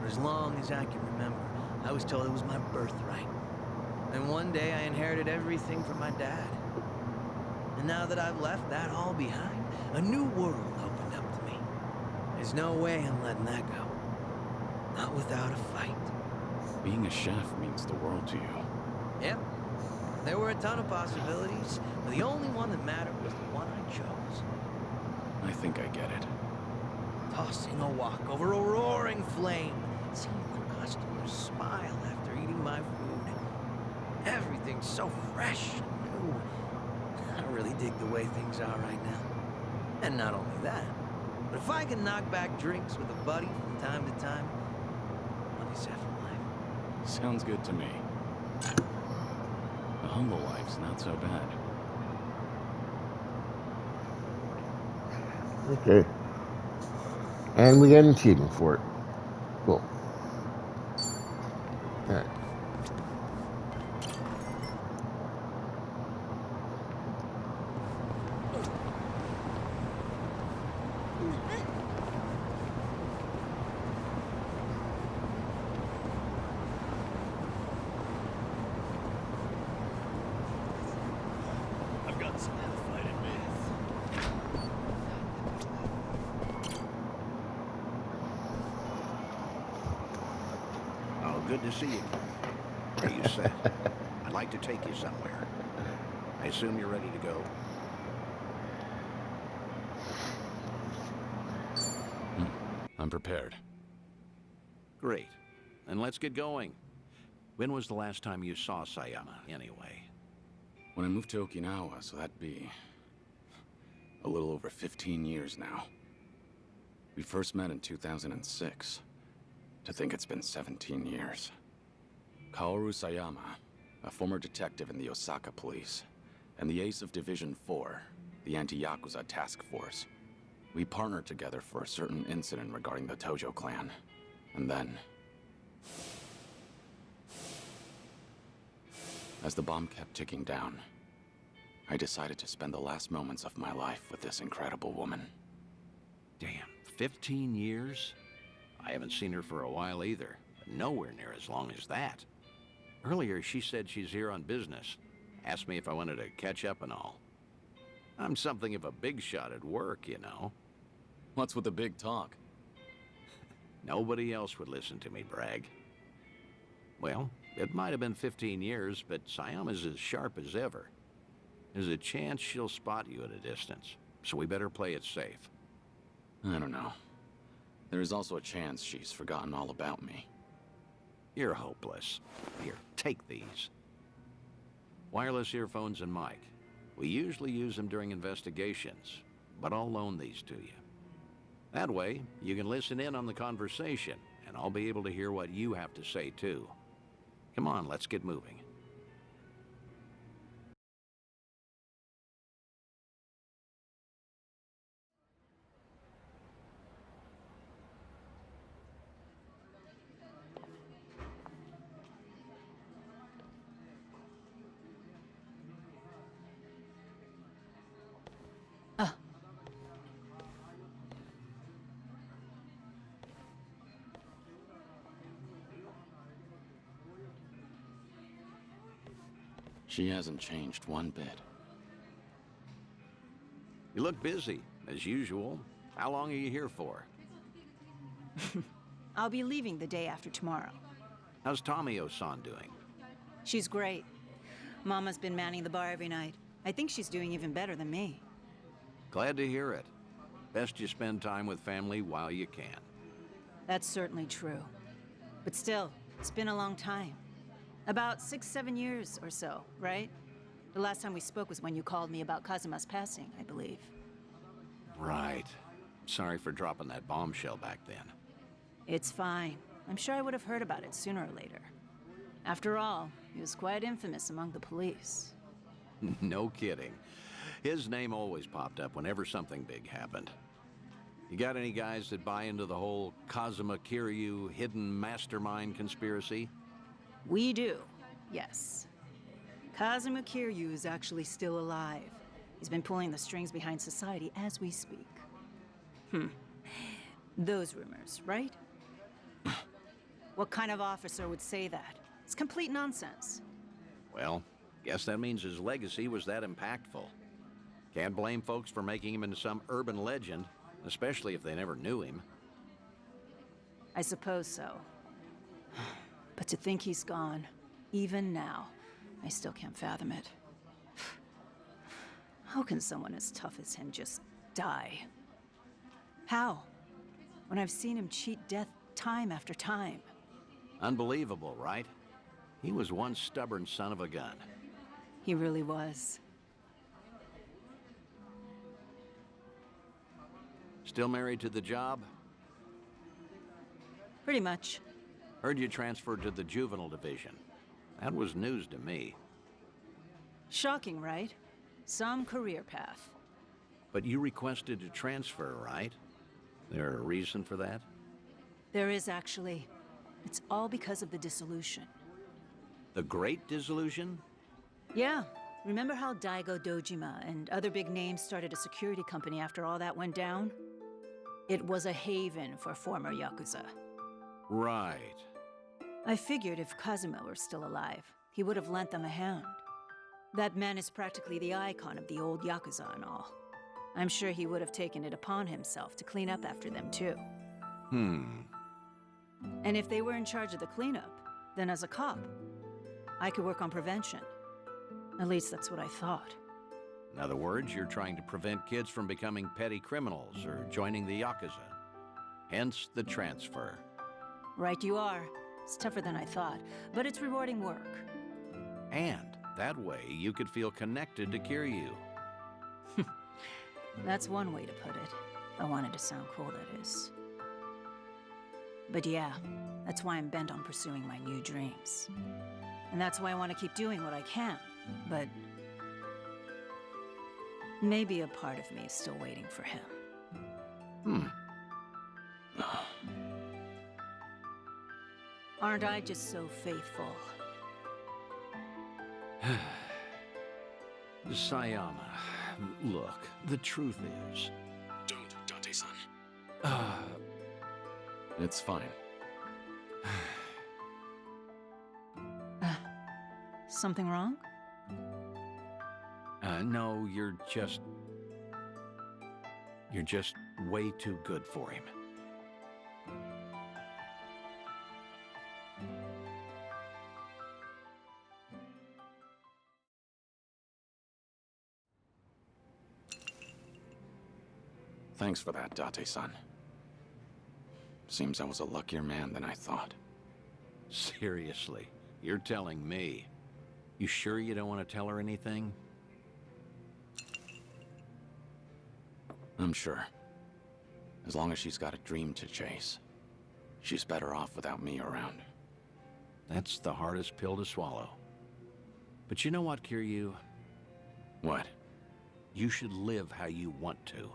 [SPEAKER 1] For as long as I can remember, I was told it was my birthright. And one day I inherited everything from my dad. And now that I've left that all behind, a new world opened up to me. There's no way I'm letting that go. Not without a fight.
[SPEAKER 2] Being a chef means the world to you.
[SPEAKER 1] Yep. There were a ton of possibilities, but the only one that mattered was the one I chose.
[SPEAKER 2] I think I get it.
[SPEAKER 1] Tossing a wok over a roaring flame, seeing the customers smile after eating my food. Everything's so fresh and new. I really dig the way things are right now. And not only that, but if I can knock back drinks with a buddy from time to time, money's half of life.
[SPEAKER 2] Sounds good to me. The humble life's not so bad.
[SPEAKER 3] Okay. And we get an achievement for it. Cool. Alright.
[SPEAKER 15] Good to see you. Are you set? I'd like to take you somewhere. I assume you're ready to go?
[SPEAKER 2] I'm prepared.
[SPEAKER 15] Great. Then let's get going. When was the last time you saw Sayama, anyway?
[SPEAKER 2] When I moved to Okinawa, so that'd be a little over 15 years now. We first met in 2006. To think it's been 17 years. Kaoru Sayama, a former detective in the Osaka police, and the ace of Division 4, the Anti-Yakuza Task Force. We partnered together for a certain incident regarding the Tojo clan. And then... as the bomb kept ticking down, I decided to spend the last moments of my life with this incredible woman.
[SPEAKER 15] Damn, 15 years? I haven't seen her for a while either, but nowhere near as long as that. Earlier, she said she's here on business. Asked me if I wanted to catch up and all. I'm something of a big shot at work, you know.
[SPEAKER 2] What's with the big talk?
[SPEAKER 15] Nobody else would listen to me brag. Well, it might have been 15 years, but Sayama's as sharp as ever. There's a chance she'll spot you at a distance, so we better play it safe.
[SPEAKER 2] I don't know. There is also a chance she's forgotten all about me.
[SPEAKER 15] You're hopeless. Here, take these. Wireless earphones and mic. We usually use them during investigations, but I'll loan these to you. That way, you can listen in on the conversation, and I'll be able to hear what you have to say, too. Come on, let's get moving.
[SPEAKER 2] She hasn't changed one bit.
[SPEAKER 15] You look busy, as usual. How long are you here for?
[SPEAKER 16] I'll be leaving the day after tomorrow.
[SPEAKER 15] How's Tomio-san doing?
[SPEAKER 16] She's great. Mama's been manning the bar every night. I think she's doing even better than me.
[SPEAKER 15] Glad to hear it. Best you spend time with family while you can.
[SPEAKER 16] That's certainly true. But still, it's been a long time. About 6-7 years or so, right? The last time we spoke was when you called me about Kazuma's passing, I believe.
[SPEAKER 15] Right. Sorry for dropping that bombshell back then.
[SPEAKER 16] It's fine. I'm sure I would have heard about it sooner or later. After all, he was quite infamous among the police.
[SPEAKER 15] No kidding. His name always popped up whenever something big happened. You got any guys that buy into the whole Kazuma Kiryu hidden mastermind conspiracy?
[SPEAKER 16] We do, yes. Kazuma Kiryu is actually still alive. He's been pulling the strings behind society as we speak. Those rumors, right? What kind of officer would say that? It's complete nonsense.
[SPEAKER 15] Well, guess that means his legacy was that impactful. Can't blame folks for making him into some urban legend, especially if they never knew him.
[SPEAKER 16] I suppose so. But to think he's gone, even now, I still can't fathom it. How can someone as tough as him just die? How? When I've seen him cheat death time after time.
[SPEAKER 15] Unbelievable, right? He was one stubborn son of a gun.
[SPEAKER 16] He really was.
[SPEAKER 15] Still married to the job?
[SPEAKER 16] Pretty much.
[SPEAKER 15] Heard you transferred to the juvenile division. That was news to me.
[SPEAKER 16] Shocking, right? Some career path.
[SPEAKER 15] But you requested a transfer, right? There a reason for that?
[SPEAKER 16] There is, actually. It's all because of the dissolution.
[SPEAKER 15] The Great Dissolution?
[SPEAKER 16] Yeah. Remember how Daigo Dojima and other big names started a security company after all that went down? It was a haven for former Yakuza.
[SPEAKER 15] Right.
[SPEAKER 16] I figured if Kazuma were still alive, he would have lent them a hand. That man is practically the icon of the old Yakuza and all. I'm sure he would have taken it upon himself to clean up after them too.
[SPEAKER 15] Hmm.
[SPEAKER 16] And if they were in charge of the cleanup, than as a cop. I could work on prevention. At least that's what I thought.
[SPEAKER 15] In other words, you're trying to prevent kids from becoming petty criminals or joining the Yakuza. Hence the transfer.
[SPEAKER 16] Right you are. It's tougher than I thought, but it's rewarding work.
[SPEAKER 15] And that way, you could feel connected to Kiryu.
[SPEAKER 16] That's one way to put it. If I wanted to sound cool, that is. But yeah, that's why I'm bent on pursuing my new dreams. And that's why I want to keep doing what I can. But maybe a part of me is still waiting for him. Aren't I just so faithful?
[SPEAKER 15] Sayama, look, the truth is...
[SPEAKER 2] Don't, Date-san. It's fine.
[SPEAKER 16] Something wrong?
[SPEAKER 15] No, you're just way too good for him.
[SPEAKER 2] Thanks for that, Date-san. Seems I was a luckier man than I thought.
[SPEAKER 15] Seriously, you're telling me. You sure you don't want to tell her anything?
[SPEAKER 2] I'm sure. As long as she's got a dream to chase. She's better off without me around.
[SPEAKER 15] That's the hardest pill to swallow. But you know what, Kiryu?
[SPEAKER 2] What?
[SPEAKER 15] You should live how you want to.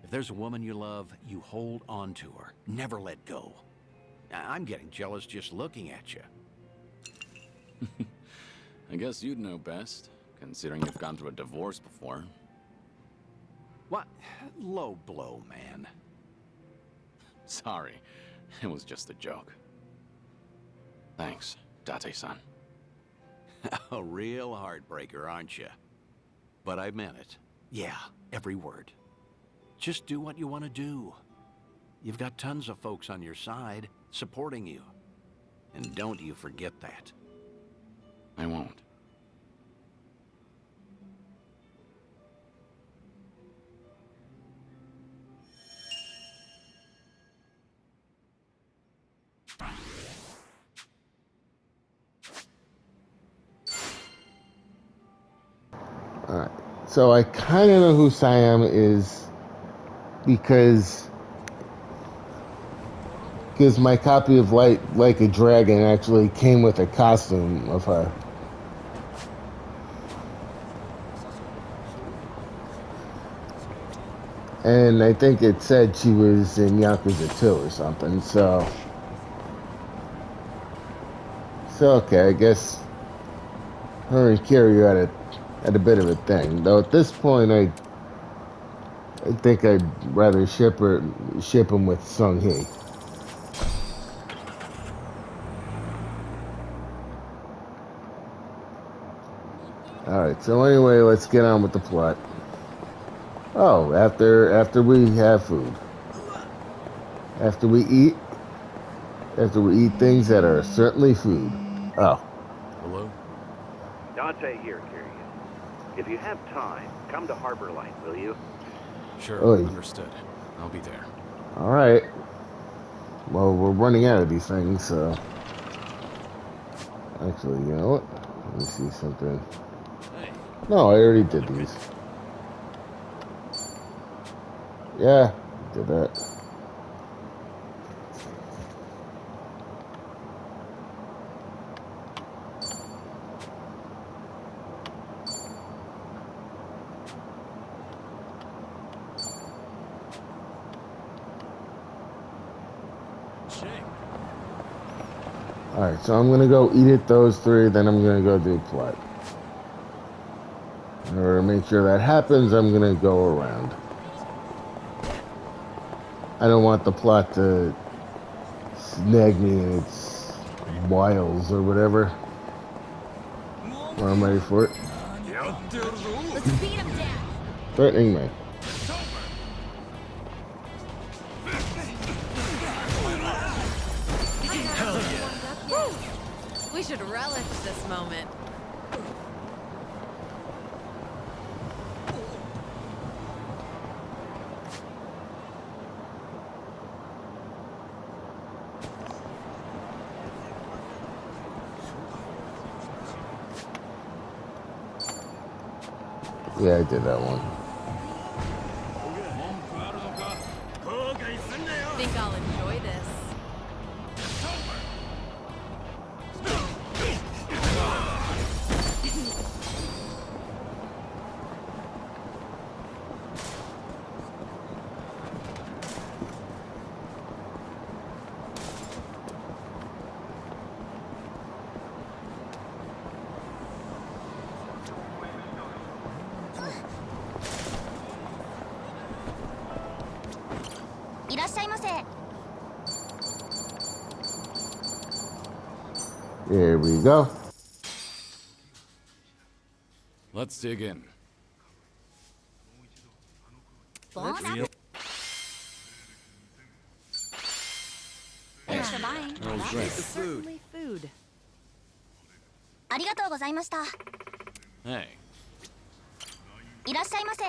[SPEAKER 15] If there's a woman you love, you hold on to her. Never let go. I'm getting jealous just looking at you.
[SPEAKER 2] I guess you'd know best, considering you've gone through a divorce before.
[SPEAKER 15] What? Low blow, man.
[SPEAKER 2] Sorry, it was just a joke. Thanks, Date-san.
[SPEAKER 15] A real heartbreaker, aren't you? But I meant it. Yeah, every word. Just do what you want to do. You've got tons of folks on your side, supporting you. And don't you forget that.
[SPEAKER 2] I won't.
[SPEAKER 3] Alright, so I kind of know who Sayama is because my copy of Light Like a Dragon actually came with a costume of her. And I think it said she was in Yakuza 2 or something, so okay, I guess her and Kiryu had a bit of a thing. Though at this point I think I'd rather ship him with Sung-hee. Alright, so anyway, let's get on with the plot. Oh, after we have food. After we eat things that are certainly food. Oh.
[SPEAKER 2] Hello?
[SPEAKER 8] Dante here, Kiryu. If you have time, come to Harbor Light, will you?
[SPEAKER 2] Sure,
[SPEAKER 3] Oy.
[SPEAKER 2] understood. I'll be there.
[SPEAKER 3] Alright. Well, we're running out of these things, so... Actually, you know what? Let me see something. No, I already did these. Yeah, did that. Alright, so I'm gonna go eat at those three, then I'm gonna go do plot. In order to make sure that happens, I'm gonna go around. I don't want the plot to snag me in its wiles or whatever. Well, I'm ready for it.
[SPEAKER 7] Let's beat him down.
[SPEAKER 3] Threatening me.
[SPEAKER 4] should relish this moment.
[SPEAKER 3] Yeah, I did that one.
[SPEAKER 4] Think I'll enjoy this.
[SPEAKER 3] Here we go.
[SPEAKER 2] Let's dig in.
[SPEAKER 4] Let's
[SPEAKER 2] Real-
[SPEAKER 4] Thanks for buying.
[SPEAKER 2] That was
[SPEAKER 4] That
[SPEAKER 2] great.
[SPEAKER 4] is certainly food.
[SPEAKER 17] ありがとうございました。
[SPEAKER 2] Hey,
[SPEAKER 17] いらっしゃいませ。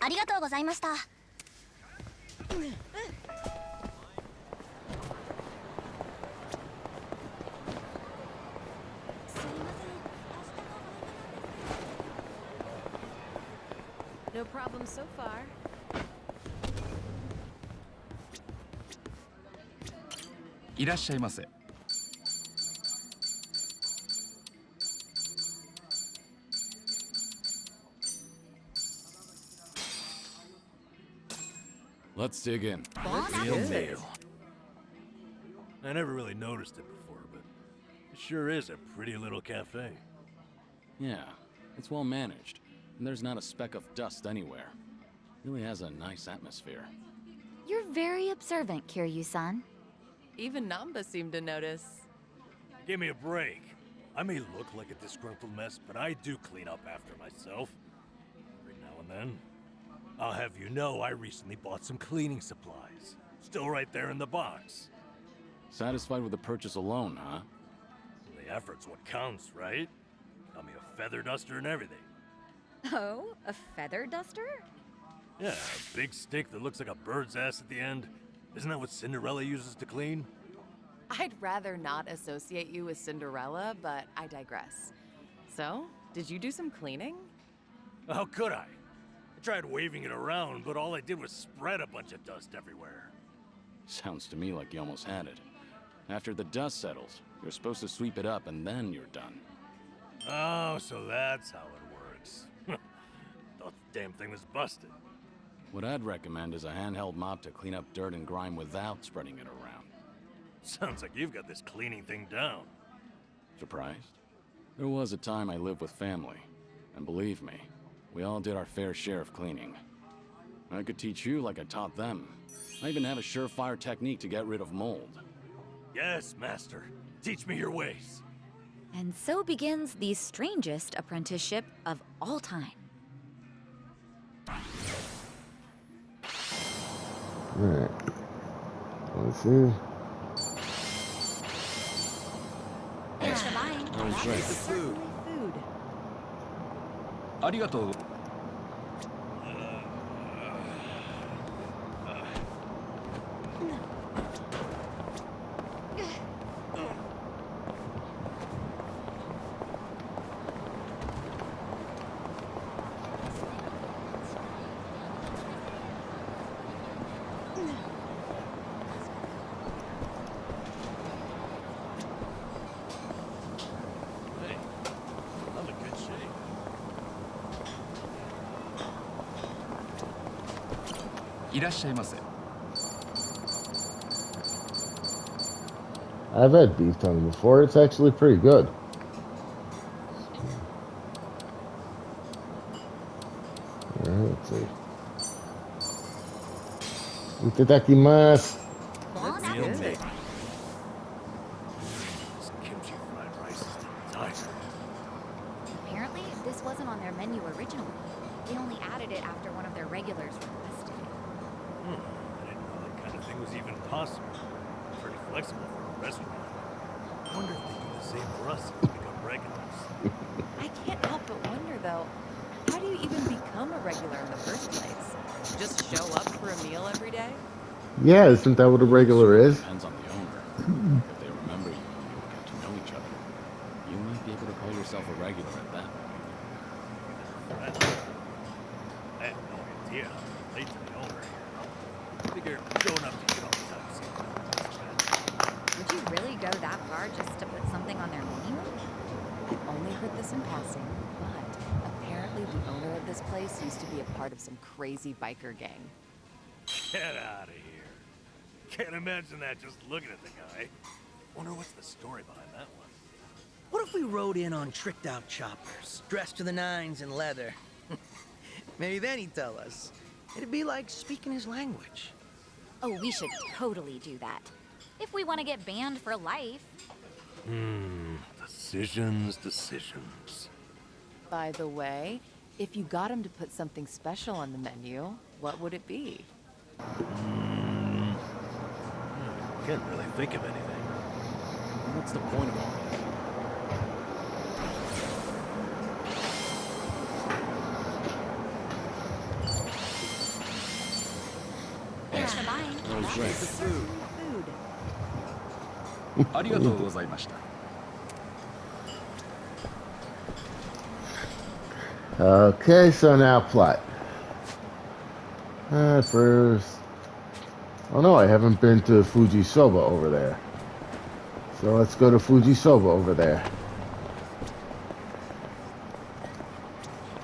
[SPEAKER 17] ありがとうございました。
[SPEAKER 9] No problem so far.
[SPEAKER 14] いらっしゃいませ。
[SPEAKER 2] let's dig in.
[SPEAKER 6] Real meal. I never really noticed it before, but it sure is a pretty little cafe.
[SPEAKER 2] Yeah, it's well managed, and there's not a speck of dust anywhere. Really has a nice atmosphere.
[SPEAKER 17] You're very observant, Kiryu-san.
[SPEAKER 4] Even Namba seemed to notice.
[SPEAKER 6] Give me a break. I may look like a disgruntled mess, but I do clean up after myself. Every now and then. I'll have you know I recently bought some cleaning supplies. Still right there in the box.
[SPEAKER 2] Satisfied with the purchase alone, huh?
[SPEAKER 6] The effort's what counts, right? Got me a feather duster and everything.
[SPEAKER 17] Oh, a feather duster?
[SPEAKER 6] Yeah, a big stick that looks like a bird's ass at the end. Isn't that what Cinderella uses to clean?
[SPEAKER 4] I'd rather not associate you with Cinderella, but I digress. So, did you do some cleaning?
[SPEAKER 6] How could I? I tried waving it around, but all I did was spread a bunch of dust everywhere.
[SPEAKER 2] Sounds to me like you almost had it. After the dust settles, you're supposed to sweep it up and then you're done.
[SPEAKER 6] Oh, so that's how it works. Thought the damn thing was busted.
[SPEAKER 2] What I'd recommend is a handheld mop to clean up dirt and grime without spreading it around.
[SPEAKER 6] Sounds like you've got this cleaning thing down.
[SPEAKER 2] Surprised? There was a time I lived with family, and believe me, we all did our fair share of cleaning. I could teach you like I taught them. I even have a surefire technique to get rid of mold.
[SPEAKER 6] Yes, master. Teach me your ways.
[SPEAKER 17] And so begins the strangest apprenticeship of all time.
[SPEAKER 3] Alright. Let's see.
[SPEAKER 17] Thanks for buying.
[SPEAKER 2] That was great.
[SPEAKER 4] Food.
[SPEAKER 14] ありがとう。
[SPEAKER 6] Hey, I'm in good shape.
[SPEAKER 3] I've had beef tongue before. It's actually pretty good. Alright, let's see. Itadakimasu.
[SPEAKER 17] Bon
[SPEAKER 6] Real
[SPEAKER 17] appetit.
[SPEAKER 6] big. This kimchi fried rice is to die for.
[SPEAKER 17] Apparently, this wasn't on their menu originally. They only added it after one of their regulars requested it.
[SPEAKER 6] I didn't know that kind of thing was even possible. Pretty flexible for a restaurant. I wonder if they do the same for us and become regulars.
[SPEAKER 9] I can't help but wonder, though, how do you even become a regular in the first place? Just show up for a meal every day?
[SPEAKER 3] Yeah, isn't that what a regular is?
[SPEAKER 2] Depends on the owner. If they remember you and you get to know each other, you might be able to call yourself a regular at that point.
[SPEAKER 6] I have no idea how to relate to the owner here. Figure showing up to eat all the time seems bad.
[SPEAKER 17] Would you really go that far just to put something on their menu?
[SPEAKER 9] I've only heard this in passing, but apparently the owner of this place used to be a part of some crazy biker gang.
[SPEAKER 6] Get out of here. Can't imagine that just looking at the guy. Wonder what's the story behind that one.
[SPEAKER 1] What if we rode in on tricked out choppers, dressed to the nines in leather? Maybe then he'd tell us. It'd be like speaking his language.
[SPEAKER 17] Oh, we should totally do that. If we want to get banned for life.
[SPEAKER 6] Decisions.
[SPEAKER 9] By the way, if you got him to put something special on the menu, what would it be?
[SPEAKER 6] Can't really think of anything.
[SPEAKER 2] What's the point of all that?
[SPEAKER 17] Thanks for buying.
[SPEAKER 2] That was great.
[SPEAKER 9] Food.
[SPEAKER 14] ありがとうございました。
[SPEAKER 3] Okay, so now plot. First... Oh no, I haven't been to Fujisoba over there. So let's go to Fujisoba over there.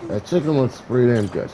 [SPEAKER 3] That chicken looks pretty damn good.